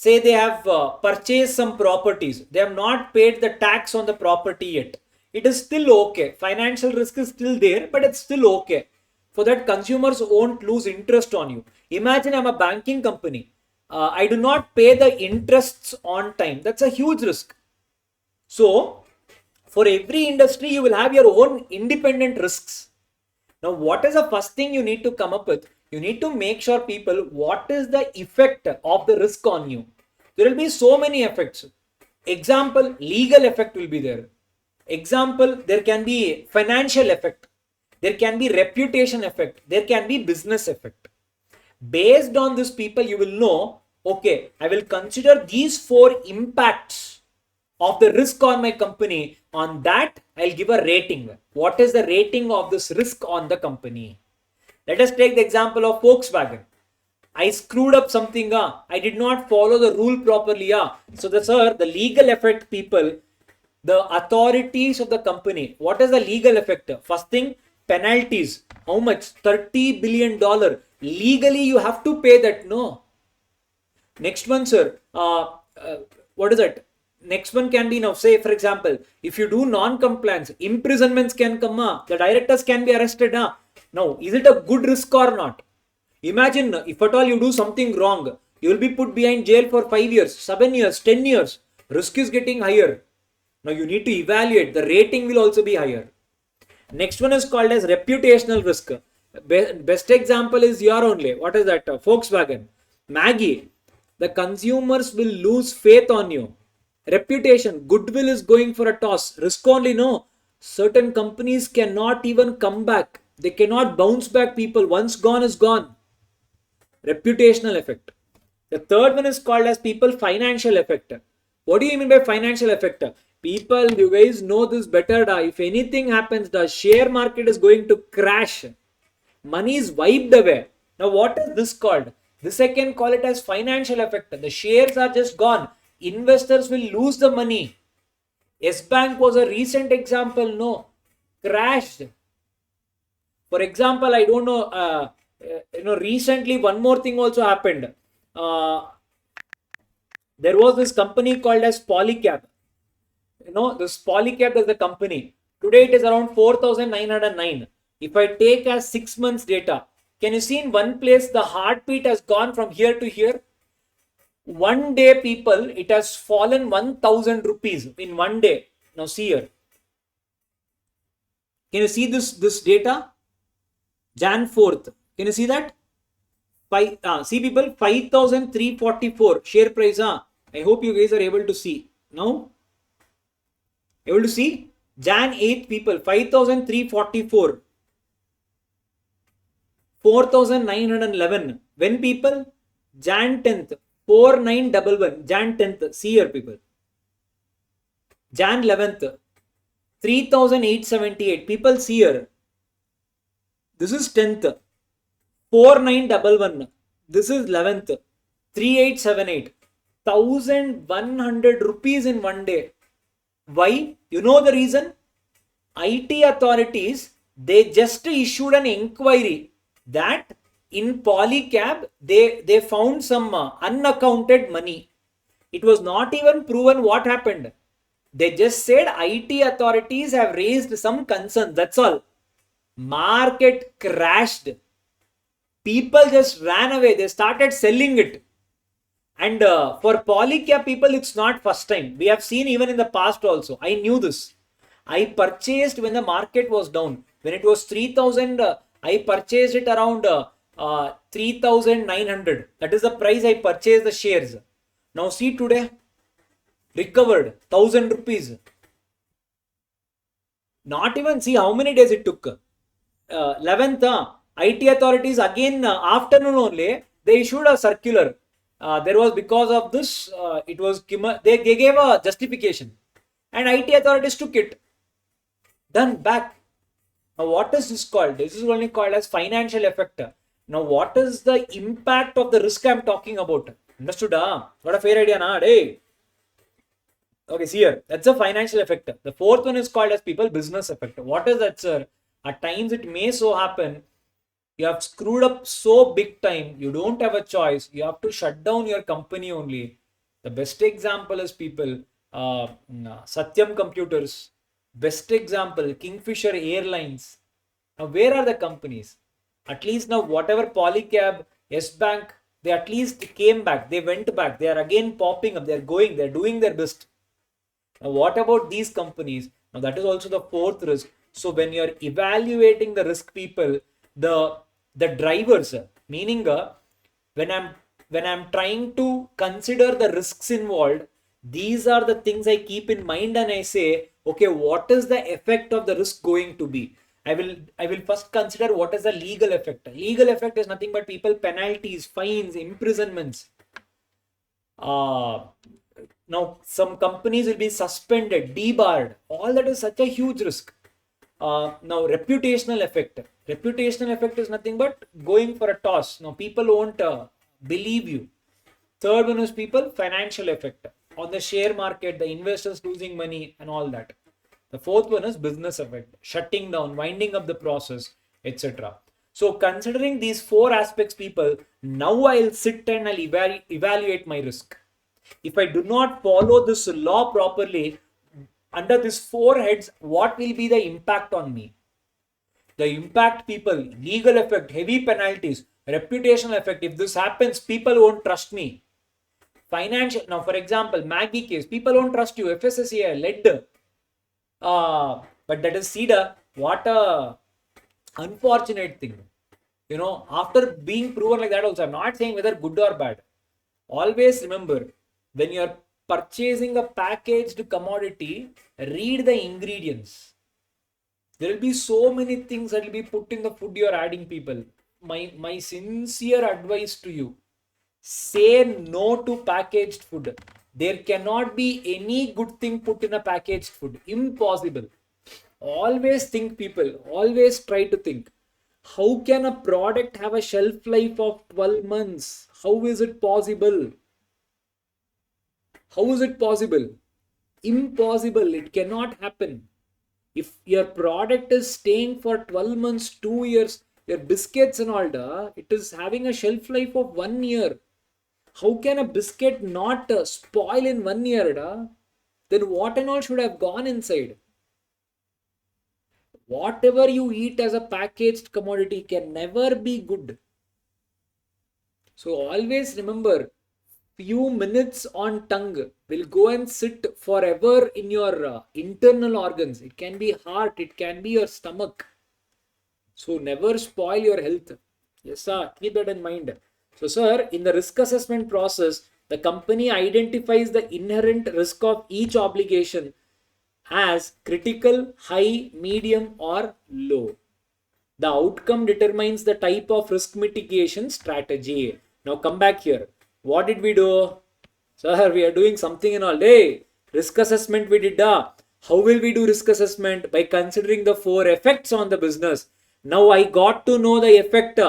they have purchased some properties. They have not paid the tax on the property yet. It is still okay. Financial risk is still there, but it's still okay. For that, consumers won't lose interest on you. Imagine I'm a banking company. I do not pay the interests on time. That's a huge risk. So, for every industry, you will have your own independent risks. Now, what is the first thing you need to come up with? You need to make sure, people, what is the effect of the risk on you? There will be so many effects. Example, legal effect will be there. Example, there can be financial effect. There can be reputation effect. There can be business effect. Based on this, people, you will know, okay, I will consider these 4 impacts of the risk on my company. On that, I'll give a rating. What is the rating of this risk on the company? Let us take the example of Volkswagen. I screwed up something. I did not follow the rule properly. So the legal effect, people, the authorities of the company. What is the legal effect? First thing, penalties. How much? $30 billion. Legally, you have to pay that. No. Next one, sir. What is it? Next one can be now, say, for example, if you do non-compliance, imprisonments can come. The directors can be arrested. Now, is it a good risk or not? Imagine if at all you do something wrong, you will be put behind jail for 5 years, 7 years, 10 years. Risk is getting higher. Now you need to evaluate. The rating will also be higher. Next one is called as reputational risk. Best example is your only. What is that? Volkswagen. Maggie. The consumers will lose faith on you. Reputation. Goodwill is going for a toss. Risk only, no. Certain companies cannot even come back. They cannot bounce back, people. Once gone is gone. Reputational effect. The third one is called as people financial effect. What do you mean by financial effect? People, you guys know this better. If anything happens, the share market is going to crash. Money is wiped away. Now what is this called? This I can call it as financial effect. The shares are just gone. Investors will lose the money. S Bank was a recent example. No. Crashed. For example, I don't know, recently one more thing also happened. There was this company called as Polycab. This Polycab is the company. Today it is around 4,909. If I take as 6 months data, can you see in one place the heartbeat has gone from here to here? One day, people, it has fallen 1,000 rupees in one day. Now see here. Can you see this data? Jan 4th. Can you see that? See people, 5,344 share price. I hope you guys are able to see. Now, able to see? Jan 8th, people, 5,344. 4,911. When, people? Jan 10th, 4911. Jan 10th, see here people. Jan 11th, 3878. People see here. This is 10th, 4911. This is 11th, 3878. 1100 rupees in one day. Why? You know the reason? IT authorities, they just issued an inquiry that in Polycab, they found some unaccounted money. It was not even proven what happened. They just said IT authorities have raised some concerns. That's all. Market crashed. People just ran away. They started selling it. And for Polycab people, it's not first time. We have seen even in the past also. I knew this. I purchased when the market was down. When it was 3,000, I purchased it around 3,900. That is the price I purchased the shares. Now see today, recovered 1,000 rupees. Not even see how many days it took. 11th, IT authorities again afternoon only, they issued a circular. There was because of this, it was they gave a justification, and IT authorities took it. Done back. Now what is this called? This is only called as financial effect. Now what is the impact of the risk I'm talking about? Understood? What a fair idea, na? Hey. Okay, see here. That's a financial effect. The fourth one is called as people business effect. What is that, sir? At times it may so happen you have screwed up so big time, you don't have a choice. You have to shut down your company only. The best example is people, Satyam Computers. Best example, Kingfisher Airlines. Now, where are the companies? At least now, whatever Polycab, Yes Bank, they at least came back. They went back. They are again popping up. They are going. They are doing their best. Now, what about these companies? Now, that is also the fourth risk. So, when you are evaluating the risk, people, the drivers, meaning when I'm trying to consider the risks involved, these are the things I keep in mind, and I say, okay, what is the effect of the risk going to be? I will first consider what is the legal effect. Legal effect is nothing but people, penalties, fines, imprisonments. Now some companies will be suspended, debarred. All that is such a huge risk. Now reputational effect. Reputational effect is nothing but going for a toss. Now people won't believe you. Third one is people, financial effect. On the share market, the investors losing money and all that. The fourth one is business effect, shutting down, winding up the process, etc. So considering these four aspects, people, now I'll sit and I'll evaluate my risk. If I do not follow this law properly, under these four heads, what will be the impact on me? The impact, people, legal effect, heavy penalties, reputational effect. If this happens, people won't trust me. Financial, now for example, Maggie case, people won't trust you. FSSAI, lead. But that is CEDA. What a unfortunate thing. You know, after being proven like that also, I'm not saying whether good or bad. Always remember, when you're purchasing a packaged commodity, read the ingredients. There will be so many things that will be put in the food you're adding, people. My sincere advice to you, say no to packaged food. There cannot be any good thing put in a packaged food. Impossible. Always think, people. Always try to think. How can a product have a shelf life of 12 months? How is it possible? How is it possible? Impossible. It cannot happen. If your product is staying for 12 months, 2 years, your biscuits and all that, it is having a shelf life of 1 year. How can a biscuit not spoil in 1 year? Then what and all should have gone inside? Whatever you eat as a packaged commodity can never be good. So always remember, few minutes on tongue will go and sit forever in your internal organs. It can be heart, it can be your stomach. So never spoil your health. Yes, sir. Keep that in mind. So, sir, in the risk assessment process, the company identifies the inherent risk of each obligation as critical, high, medium, or low. The outcome determines the type of risk mitigation strategy. Now come back here. What did we do? Sir, we are doing something and all. Hey, risk assessment we did. How will we do risk assessment? By considering the 4 effects on the business. Now I got to know the effect.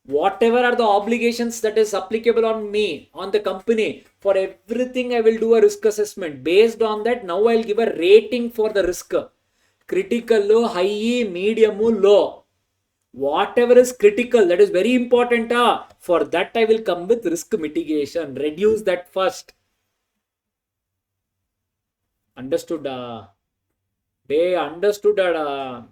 Whatever are the obligations that is applicable on me, on the company, for everything I will do a risk assessment. Based on that, now I'll give a rating for the risk. Critical, low, high, medium, low. Whatever is critical, that is very important. For that I will come with risk mitigation. Reduce that first. Understood? They understood that.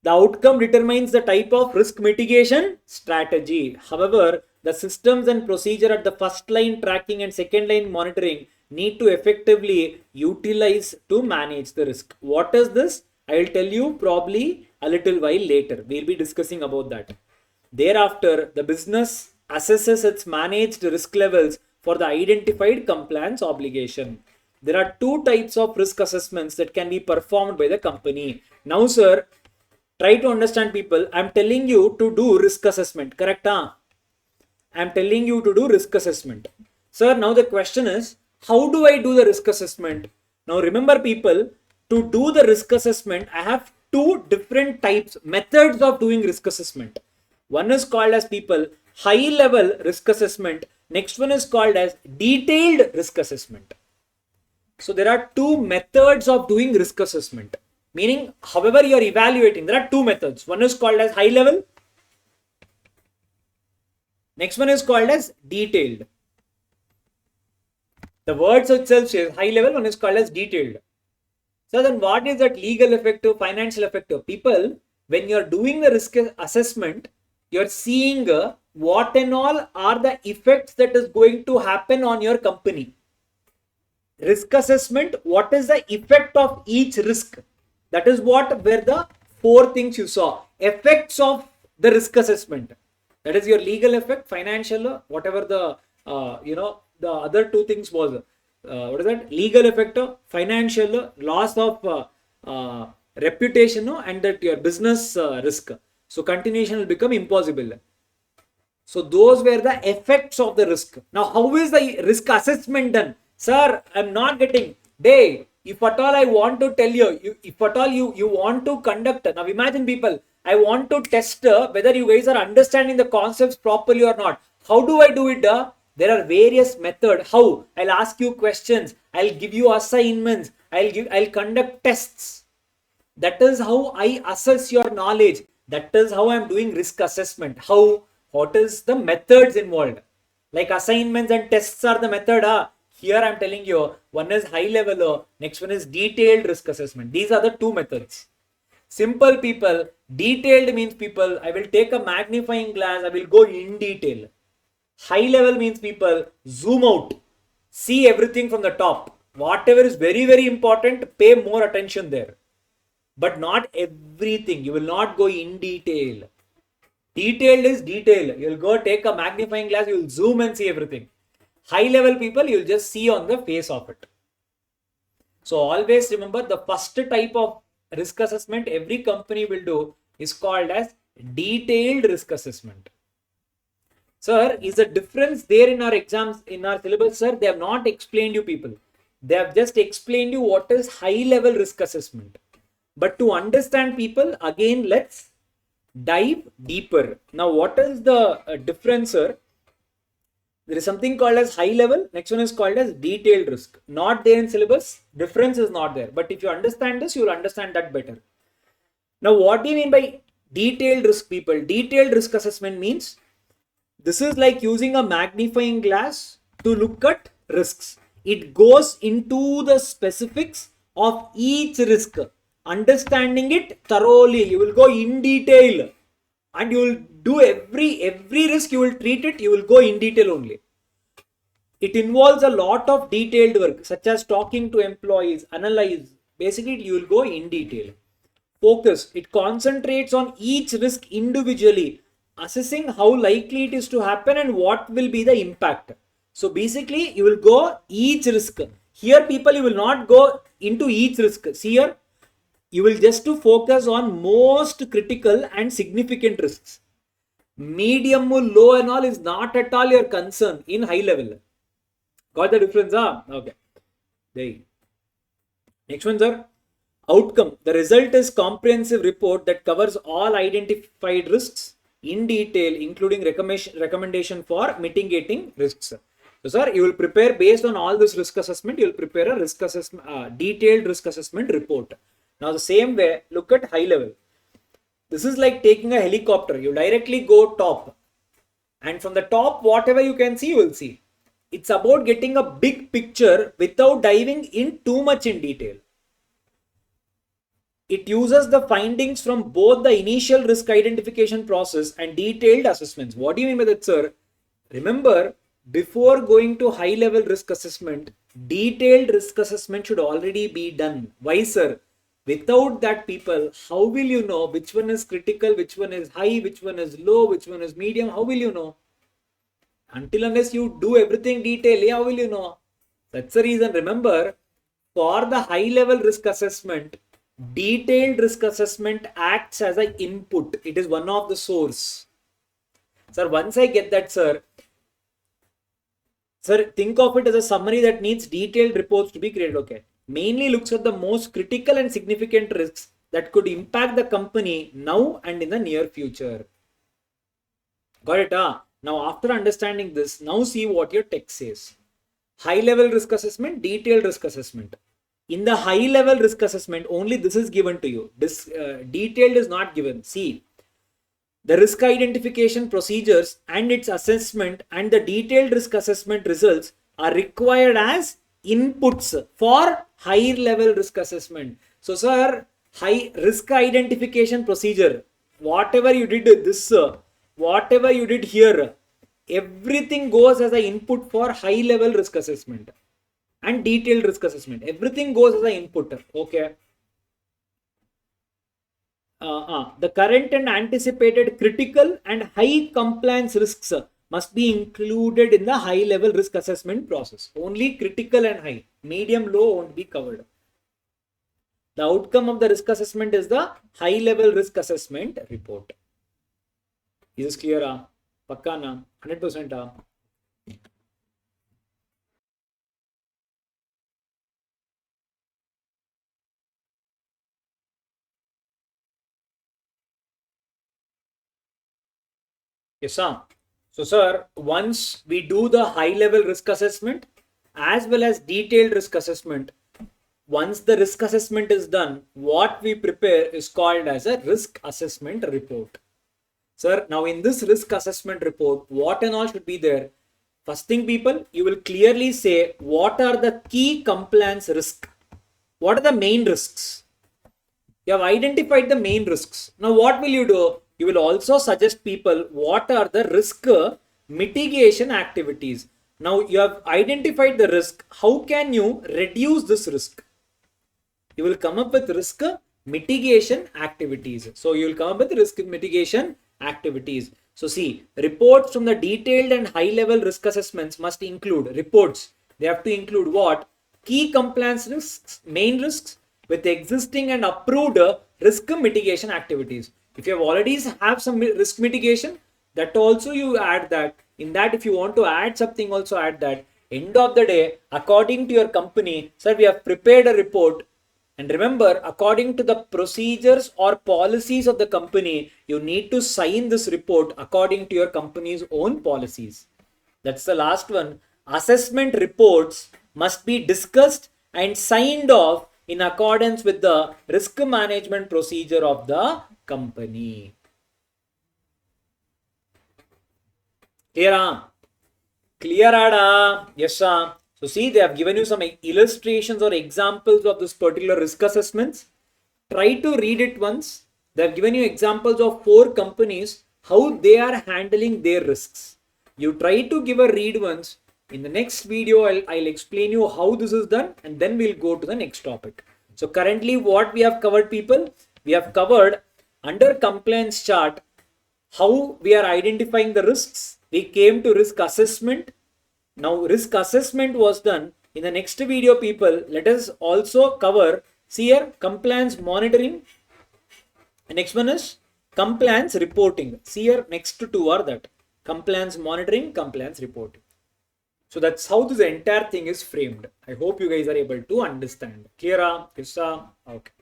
The outcome determines the type of risk mitigation strategy. However, the systems and procedure at the first line tracking and second line monitoring need to effectively utilize to manage the risk. What is this? I will tell you probably a little while later. We'll be discussing about that. Thereafter, the business assesses its managed risk levels for the identified compliance obligation. There are 2 types of risk assessments that can be performed by the company. Now, sir, try to understand, people. I'm telling you to do risk assessment. Correct? I'm telling you to do risk assessment. Sir, now the question is, how do I do the risk assessment? Now remember, people, to do the risk assessment, I have 2 different types, methods of doing risk assessment. One is called as, people, high level risk assessment. Next one is called as detailed risk assessment. So there are 2 methods of doing risk assessment. Meaning, however you are evaluating, there are 2 methods. One is called as high level. Next one is called as detailed. The words itself says high level, one is called as detailed. So then what is that legal effective, financial effective? People, when you are doing the risk assessment, you are seeing what and all are the effects that is going to happen on your company. Risk assessment, what is the effect of each risk? That is what were the 4 things you saw. Effects of the risk assessment. That is your legal effect, financial, whatever the, the other 2 things was. What is that? Legal effect, financial, loss of reputation, and that your business risk. So continuation will become impossible. So those were the effects of the risk. Now, how is the risk assessment done? Sir, I'm not getting. If at all I want to tell you, if at all you want to conduct, now imagine, people, I want to test whether you guys are understanding the concepts properly or not. How do I do it? There are various methods. How? I'll ask you questions. I'll give you assignments. I'll conduct tests. That is how I assess your knowledge. That is how I'm doing risk assessment. How? What is the methods involved? Like assignments and tests are the method. Here I'm telling you, one is high level, next one is detailed risk assessment. These are the 2 methods. Simple, people. Detailed means, people, I will take a magnifying glass, I will go in detail. High level means, people, zoom out, see everything from the top. Whatever is very, very important, pay more attention there. But not everything. You will not go in detail. Detailed is detail. You will go take a magnifying glass, you will zoom and see everything. High level, people, you will just see on the face of it. So always remember, the first type of risk assessment every company will do is called as detailed risk assessment. Sir, is the difference there in our exams, in our syllabus? Sir, they have not explained you, people. They have just explained you what is high level risk assessment. But to understand, people, again, let's dive deeper. Now, what is the difference, sir? There is something called as high level. Next one is called as detailed risk. Not there in syllabus. Difference is not there. But if you understand this, you will understand that better. Now, what do you mean by detailed risk, people? Detailed risk assessment means this is like using a magnifying glass to look at risks. It goes into the specifics of each risk. Understanding it thoroughly. You will go in detail. And you will do every risk, you will treat it, you will go in detail only. It involves a lot of detailed work, such as talking to employees, analyze. Basically, you will go in detail. Focus. It concentrates on each risk individually, assessing how likely it is to happen and what will be the impact. So basically, you will go each risk. Here, people, you will not go into each risk. See here, you will just to focus on most critical and significant risks. Medium, low and all is not at all your concern in high level. Got the difference? Okay. There. Next one, sir. Outcome. The result is comprehensive report that covers all identified risks in detail, including recommendation for mitigating risks. So, sir, you will prepare based on all this risk assessment. You will prepare a risk assessment, detailed risk assessment report. Now, the same way, look at high level. This is like taking a helicopter. You directly go top, and from the top, whatever you can see, you will see. It's about getting a big picture without diving in too much in detail. It uses the findings from both the initial risk identification process and detailed assessments. What do you mean by that, sir? Remember, before going to high level risk assessment, detailed risk assessment should already be done. Why, sir? Without that, people, how will you know which one is critical, which one is high, which one is low, which one is medium? How will you know? Until unless you do everything detail, how will you know? That's the reason. Remember, for the high level risk assessment, detailed risk assessment acts as an input. It is one of the source. Sir, once I get that, sir, think of it as a summary that needs detailed reports to be created. Okay. Mainly looks at the most critical and significant risks that could impact the company now and in the near future. Got it? Now, after understanding this, now see what your text says. High level risk assessment, detailed risk assessment. In the high level risk assessment, only this is given to you. This detailed is not given. See, the risk identification procedures and its assessment and the detailed risk assessment results are required as inputs for high level risk assessment. So, sir, high risk identification procedure, whatever you did this, whatever you did here, everything goes as an input for high level risk assessment and detailed risk assessment. Everything goes as an input. Okay. The current and anticipated critical and high compliance risks must be included in the high level risk assessment process. Only critical and high. Medium, low won't be covered. The outcome of the risk assessment is the high level risk assessment report. Is this clear? Pakka na? 100%. Yes, sir. So, sir, once we do the high level risk assessment as well as detailed risk assessment, once the risk assessment is done, what we prepare is called as a risk assessment report. Sir, now in this risk assessment report, what and all should be there? First thing, people, you will clearly say what are the key compliance risks. What are the main risks? You have identified the main risks. Now, what will you do? You will also suggest people what are the risk mitigation activities. Now, you have identified the risk. How can you reduce this risk? You will come up with risk mitigation activities. So, you will come up with risk mitigation activities. So, see, reports from the detailed and high level risk assessments must include reports. They have to include what? Key compliance risks, main risks with existing and approved risk mitigation activities. If you have already have some risk mitigation, that also you add that. In that, if you want to add something, also add that. End of the day, according to your company, sir, we have prepared a report. And remember, according to the procedures or policies of the company, you need to sign this report according to your company's own policies. That's the last one. Assessment reports must be discussed and signed off in accordance with the risk management procedure of the company. Clear? Clear, Ada? Yes, sir. So see, they have given you some illustrations or examples of this particular risk assessments. Try to read it once. They have given you examples of 4 companies, how they are handling their risks. You try to give a read once. In the next video, I'll explain you how this is done, and then we'll go to the next topic. So currently what we have covered, people, we have covered under compliance chart, how we are identifying the risks. We came to risk assessment. Now risk assessment was done. In the next video, people, let us also cover, see here, compliance monitoring. The next one is compliance reporting. See here, next two are that compliance monitoring, compliance reporting. So that's how this entire thing is framed. I hope you guys are able to understand. Clear? Yes, okay.